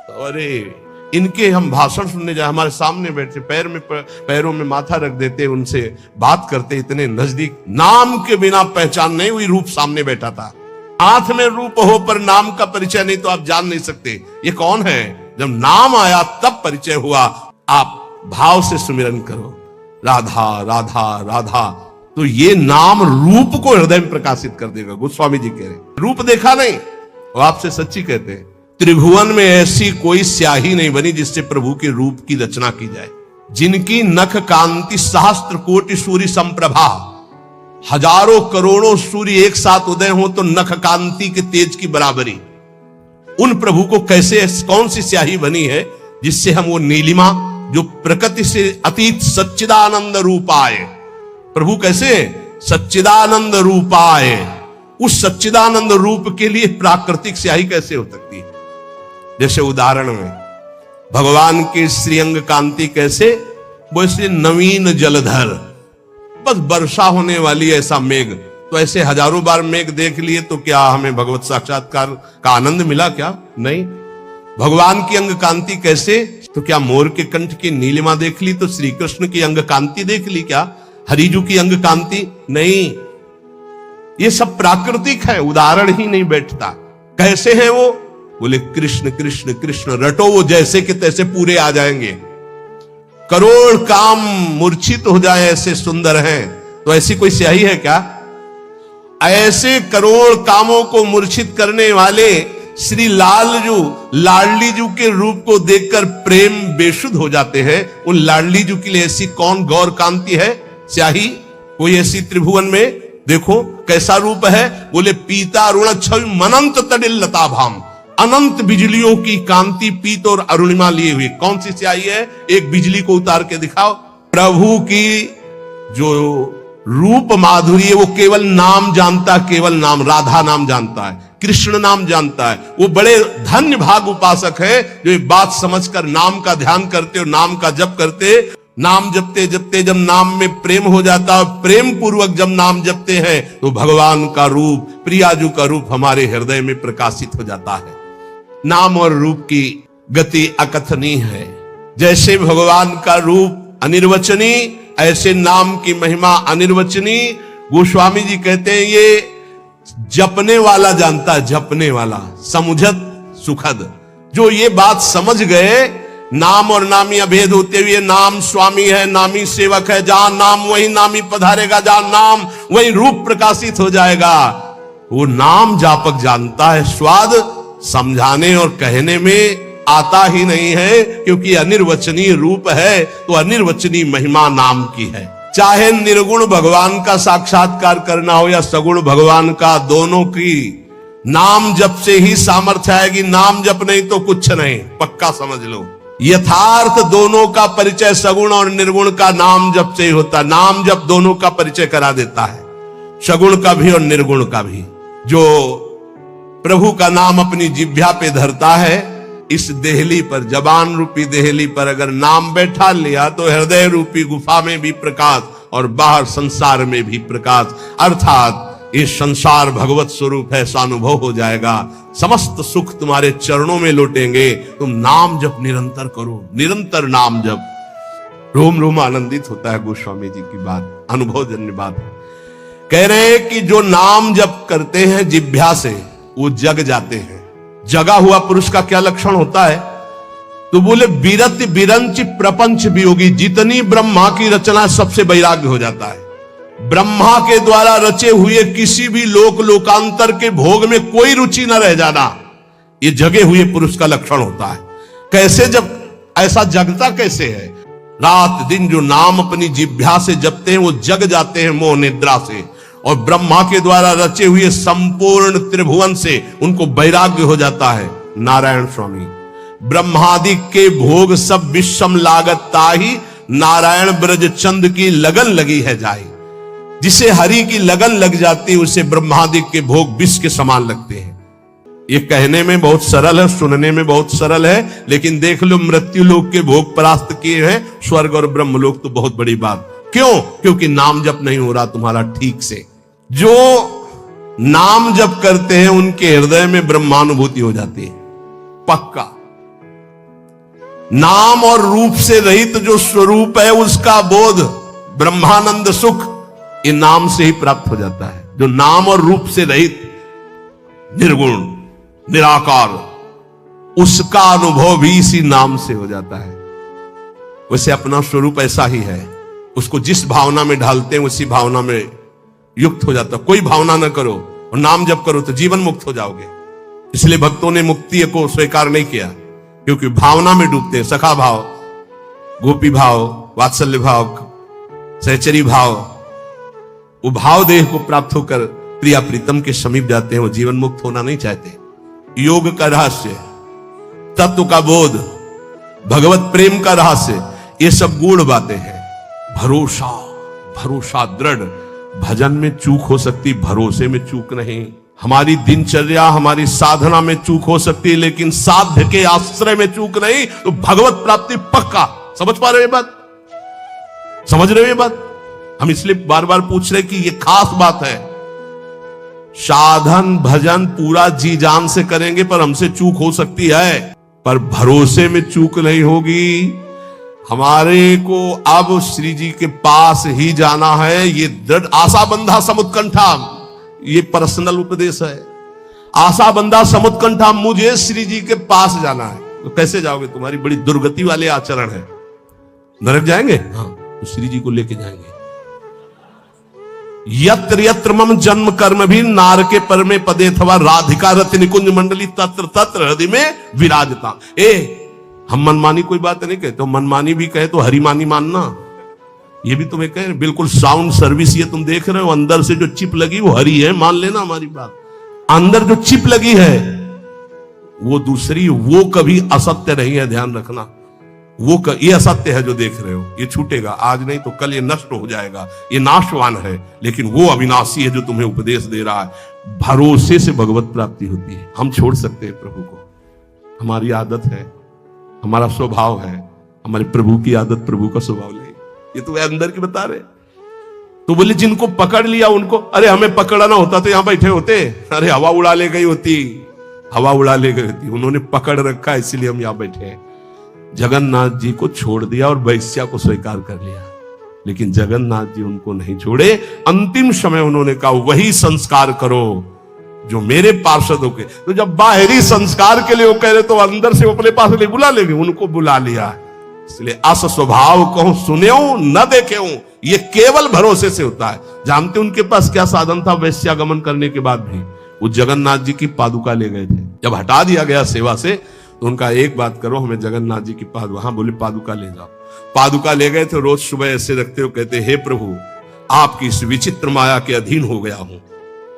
तो अरे इनके हम भाषण सुनने जाए, हमारे सामने बैठते, पैरों में माथा रख देते, उनसे बात करते, इतने नजदीक। नाम के बिना पहचान नहीं हुई, रूप सामने बैठा था। हाथ में रूप हो पर नाम का परिचय नहीं तो आप जान नहीं सकते ये कौन है। जब नाम आया तब परिचय हुआ। आप भाव से सुमिरन करो, राधा राधा राधा, तो ये नाम रूप को हृदय में प्रकाशित कर देगा। गोस्वामी जी कह रहे हैं, रूप देखा नहीं, वो आपसे सच्ची कहते हैं, त्रिभुवन में ऐसी कोई स्याही नहीं बनी जिससे प्रभु के रूप की रचना की जाए। जिनकी नख कांति सहस्त्र कोटि सूर्य संप्रभा, हजारों करोड़ों सूर्य एक साथ उदय हो तो नख कांति के तेज की बराबरी। उन प्रभु को कैसे, कौन सी स्याही बनी है जिससे हम वो नीलिमा जो प्रकृति से अतीत सच्चिदानंद रूपाय, प्रभु कैसे सच्चिदानंद रूपाय, उस सच्चिदानंद रूप के लिए प्राकृतिक स्याही कैसे हो सकती है। जैसे उदाहरण में भगवान के श्रीअंग कांति कैसे, वो ऐसे नवीन जलधर, बस वर्षा होने वाली ऐसा मेघ। तो ऐसे हजारों बार मेघ देख लिए तो क्या हमें भगवत साक्षात्कार का आनंद मिला? क्या नहीं। भगवान की अंग कांति कैसे, तो क्या मोर के कंठ की नीलिमा देख ली तो श्री कृष्ण की अंग कांति देख ली? क्या हरिजू की अंग कांति? नहीं, ये सब प्राकृतिक है, उदाहरण ही नहीं बैठता। कैसे हैं वो? बोले कृष्ण कृष्ण कृष्ण रटो, वो जैसे कि तैसे पूरे आ जाएंगे। करोड़ काम मूर्छित हो जाए ऐसे सुंदर हैं, तो ऐसी कोई स्याही है क्या? ऐसे करोड़ कामों को मूर्छित करने वाले श्री लाडली जू के रूप को देखकर प्रेम बेशुद्ध हो जाते हैं। उन लाडली जू के लिए ऐसी कौन गौर कांति है, स्याही कोई ऐसी त्रिभुवन में? देखो कैसा रूप है। बोले पीता रुण छवि मनंत तडिल लता भाम, अनंत बिजलियों की कांति पीत और अरुणिमा लिए हुए। कौन सी स्याही है? एक बिजली को उतार के दिखाओ। प्रभु की जो रूप माधुरी है वो केवल नाम जानता, केवल नाम, राधा नाम जानता है, कृष्ण नाम जानता है। वो बड़े धन्य भाग उपासक है जो ये बात समझकर नाम का ध्यान करते और नाम का जप करते। नाम जपते जपते जब नाम में प्रेम हो जाता है, प्रेम पूर्वक जब नाम जपते हैं तो भगवान का रूप, प्रियाजू का रूप हमारे हृदय में प्रकाशित हो जाता है। नाम और रूप की गति अकथनीय है। जैसे भगवान का रूप अनिर्वचनीय, ऐसे नाम की महिमा अनिर्वचनीय। गोस्वामी जी कहते हैं ये जपने वाला जानता है, जपने वाला, समुझत सुखद। जो ये बात समझ गए, नाम और नामी अभेद होते हुए नाम स्वामी है, नामी सेवक है, जहां नाम वही नामी पधारेगा, जहां नाम वही रूप प्रकाशित हो जाएगा। वो नाम जापक जानता है, स्वाद समझाने और कहने में आता ही नहीं है, क्योंकि अनिर्वचनीय रूप है तो अनिर्वचनीय महिमा नाम की है। चाहे निर्गुण भगवान का साक्षात्कार करना हो या सगुण भगवान का, दोनों की नाम जप से ही सामर्थ्य आएगी। नाम जप नहीं तो कुछ नहीं, पक्का समझ लो। यथार्थ दोनों का परिचय सगुण और निर्गुण का नाम जप से ही होता। नाम जप दोनों का परिचय करा देता है, सगुण का भी और निर्गुण का भी। जो प्रभु का नाम अपनी जिह्वा पे धरता है, इस देहली पर, जबान रूपी देहली पर अगर नाम बैठा लिया तो हृदय रूपी गुफा में भी प्रकाश और बाहर संसार में भी प्रकाश, अर्थात ये संसार भगवत स्वरूप है, ऐसा अनुभव हो जाएगा। समस्त सुख तुम्हारे चरणों में लौटेंगे। तुम नाम जप निरंतर करो, निरंतर नाम जप। रोम रोम आनंदित होता है गोस्वामी जी की बात, अनुभवजन्य बात। कह रहे हैं कि जो नाम जप करते हैं जिह्वा से वो जग जाते हैं। जगा हुआ पुरुष का क्या लक्षण होता है? तो बोले विरति विरंच प्रपंच वियोगी। जितनी ब्रह्मा की रचना सबसे वैराग्य हो जाता है। ब्रह्मा के द्वारा रचे हुए किसी भी लोक लोकांतर के भोग में कोई रुचि न रह जाना, ये जगे हुए पुरुष का लक्षण होता है। कैसे? जब ऐसा जगता कैसे है? रात दिन जो नाम अपनी जिह्वा से जपते हैं वो जग जाते हैं मोह निद्रा से, और ब्रह्मा के द्वारा रचे हुए संपूर्ण त्रिभुवन से उनको वैराग्य हो जाता है। नारायण स्वामी, ब्रह्मादि के भोग सब विषम लागत ताही, नारायण ब्रज चंद की लगन लगी है जाई। जिसे हरि की लगन लग जाती है उसे ब्रह्मादि के भोग विष के समान लगते हैं। ये कहने में बहुत सरल है, सुनने में बहुत सरल है, लेकिन देख लो मृत्यु लोक के भोग परास्त किए हैं, स्वर्ग और ब्रह्म लोक तो बहुत बड़ी बात। क्यों? क्योंकि नाम जप नहीं हो रहा तुम्हारा ठीक से। जो नाम जप करते हैं उनके हृदय में ब्रह्मानुभूति हो जाती है, पक्का। नाम और रूप से रहित जो स्वरूप है उसका बोध, ब्रह्मानंद सुख, ये नाम से ही प्राप्त हो जाता है। जो नाम और रूप से रहित, निर्गुण, निराकार, उसका अनुभव भी इसी नाम से हो जाता है। वैसे अपना स्वरूप ऐसा ही है, उसको जिस भावना में ढालते हैं उसी भावना में युक्त हो जाता है। कोई भावना न करो और नाम जप करो तो जीवन मुक्त हो जाओगे। इसलिए भक्तों ने मुक्ति को स्वीकार नहीं किया, क्योंकि भावना में डूबते हैं। सखा भाव, गोपी भाव, वात्सल्य भाव, सहचरी भाव, वो भाव देह को प्राप्त होकर प्रिया प्रीतम के समीप जाते हैं। वो जीवन मुक्त होना नहीं चाहते। योग का रहस्य, तत्व का बोध, भगवत प्रेम का रहस्य, ये सब गूढ़ बातें हैं। भरोसा, भरोसा दृढ़। भजन में चूक हो सकती, भरोसे में चूक नहीं। हमारी दिनचर्या, हमारी साधना में चूक हो सकती है, लेकिन साध्य के आश्रय में चूक नहीं। तो भगवत प्राप्ति पक्का। समझ पा रहे हो ये बात? समझ रहे हो ये बात? हम इसलिए बार बार पूछ रहे कि ये खास बात है। साधन भजन पूरा जी जान से करेंगे, पर हमसे चूक हो सकती है, पर भरोसे में चूक नहीं होगी। हमारे को अब श्री जी के पास ही जाना है। ये दृढ़ आशा बंधा समुत्कंठा, ये पर्सनल उपदेश है। आशा बंधा समुत्कंठा, मुझे श्री जी के पास जाना है। तो कैसे जाओगे? तुम्हारी बड़ी दुर्गति वाले आचरण है। नरक जाएंगे? हाँ, तो श्री जी को लेके जाएंगे। यत्र यत्र मम जन्म कर्म भी नार के पर में पदे अथवा राधिका रति निकुंज मंडली तत्र तत्र हृदय में विराजता। हम मनमानी कोई बात नहीं कहते, तो मनमानी भी कहे तो हरिमानी मानना, ये भी तुम्हें कहे। बिल्कुल साउंड सर्विस ये तुम देख रहे हो, अंदर से जो चिप लगी वो हरी है, मान लेना हमारी बात। अंदर जो चिप लगी है वो दूसरी, वो कभी असत्य नहीं है, ध्यान रखना। ये असत्य है जो देख रहे हो, ये छूटेगा, आज नहीं तो कल ये नष्ट हो जाएगा, ये नाशवान है। लेकिन वो अविनाशी है जो तुम्हें उपदेश दे रहा है। भरोसे से भगवत प्राप्ति होती है। हम छोड़ सकते हैं प्रभु को, हमारी आदत है, हमारा स्वभाव है। हमारे प्रभु की आदत प्रभु का स्वभाव नहीं। ये तो वे अंदर की बता रहे। तो बोले जिनको पकड़ लिया उनको, अरे हमें पकड़ना होता तो यहां बैठे होते, अरे हवा उड़ा ले गई होती, हवा उड़ा ले गई होती। उन्होंने पकड़ रखा इसलिए हम यहां बैठे हैं। जगन्नाथ जी को छोड़ दिया और वैश्या को स्वीकार कर लिया, लेकिन जगन्नाथ जी उनको नहीं छोड़े। अंतिम समय उन्होंने कहा वही संस्कार करो जो मेरे पार्षदों के। तो जब बाहरी संस्कार के लिए वो कह रहे तो अंदर से वो अपने पास ले बुला लेंगे, उनको बुला लिया। इसलिए अस स्वभाव कहूं सुन्यो न देखे, ये केवल भरोसे से होता है। जानते उनके पास क्या साधन था? वैश्यागमन करने के बाद भी वो जगन्नाथ जी की पादुका ले गए थे। जब हटा दिया गया सेवा से तो उनका एक बात करो, हमें जगन्नाथ जी की वहां बोले पादुका ले जाओ। पादुका ले गए थे, रोज सुबह ऐसे रखते हो, कहते हे प्रभु आपकी इस विचित्र माया के अधीन हो गया हूं,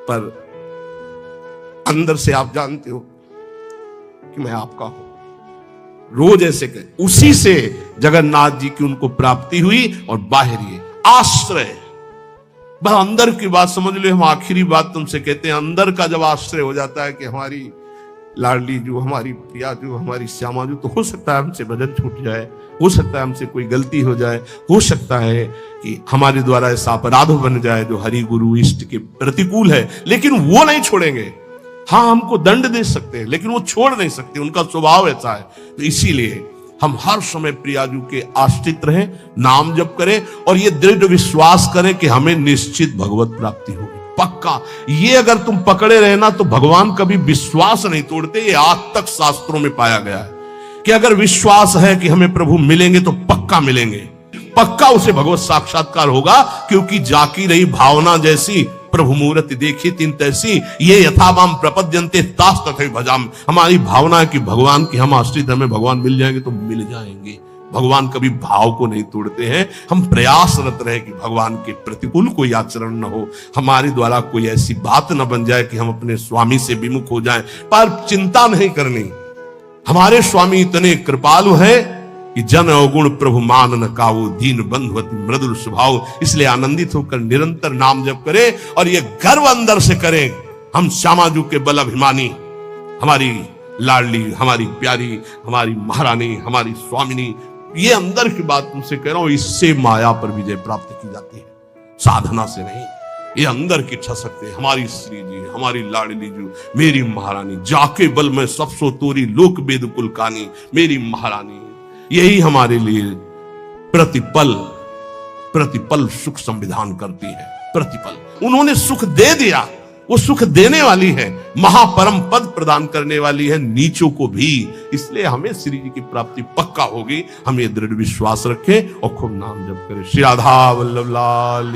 पर अंदर से आप जानते हो कि मैं आपका हूं। रोज ऐसे कहे, उसी से जगन्नाथ जी की उनको प्राप्ति हुई। और बाहरी आश्रय, बस अंदर की बात समझ लो। हम आखिरी बात तुमसे कहते हैं, अंदर का जब आश्रय हो जाता है कि हमारी लाडली जो, हमारी प्रिया जो, हमारी श्यामा जो, तो हो सकता है हमसे भजन छूट जाए, हो सकता है हमसे कोई गलती हो जाए, हो सकता है कि हमारे द्वारा ऐसा अपराध बन जाए जो हरि गुरु इष्ट के प्रतिकूल है, लेकिन वो नहीं छोड़ेंगे। हाँ हमको दंड दे सकते हैं लेकिन वो छोड़ नहीं सकते, उनका स्वभाव ऐसा है। तो इसीलिए हम हर समय प्रियाजू के आश्रित रहें, नाम जप करें और ये दृढ़ विश्वास करें कि हमें निश्चित भगवत प्राप्ति होगी, पक्का। ये अगर तुम पकड़े रहे ना तो भगवान कभी विश्वास नहीं तोड़ते। ये आज तक शास्त्रों में पाया गया है कि अगर विश्वास है कि हमें प्रभु मिलेंगे तो पक्का मिलेंगे, पक्का उसे भगवत साक्षात्कार होगा। क्योंकि जाकी रही भावना जैसी प्रभु मूर्ति देखी तीन तैसी, ये यथावाम प्रपद्यन्ते तास तथे भजाम। हमारी भावना है कि भगवान की हम आश्रित, हमें भगवान मिल जाएंगे तो मिल जाएंगे। भगवान कभी भाव को नहीं तोड़ते हैं। हम प्रयासरत रहे कि भगवान के प्रतिकूल कोई आचरण न हो, हमारे द्वारा कोई ऐसी बात न बन जाए कि हम अपने स्वामी से विमुख हो जाएं। पर चिंता नहीं करनी, हमारे स्वामी इतने कृपालु हैं कि जन अवगुण प्रभु मान न कावो, दीन बंधुवती मृदुल स्वभाव। इसलिए आनंदित होकर निरंतर नाम जप करें और ये गर्व अंदर से करें, हम श्यामाजू के बल अभिमानी, हमारी लाडली, हमारी प्यारी, हमारी महारानी, हमारी स्वामिनी। ये अंदर की बात तुमसे कह रहा हूं, इससे माया पर विजय प्राप्त की जाती है, साधना से नहीं। ये अंदर की इच्छा शक्ति, हमारी श्री जी, हमारी लाडली जी, मेरी महारानी, जाके बल में सब सो तोरी लोक वेद कुल कानी, मेरी महारानी। यही हमारे लिए प्रतिपल प्रतिपल सुख संविधान करती है। प्रतिपल उन्होंने सुख दे दिया, वो सुख देने वाली है, महापरम पद प्रदान करने वाली है नीचों को भी। इसलिए हमें श्री जी की प्राप्ति पक्का होगी। हम ये दृढ़ विश्वास रखें और खूब नाम जप करें। श्री राधा वल्लभ लाल।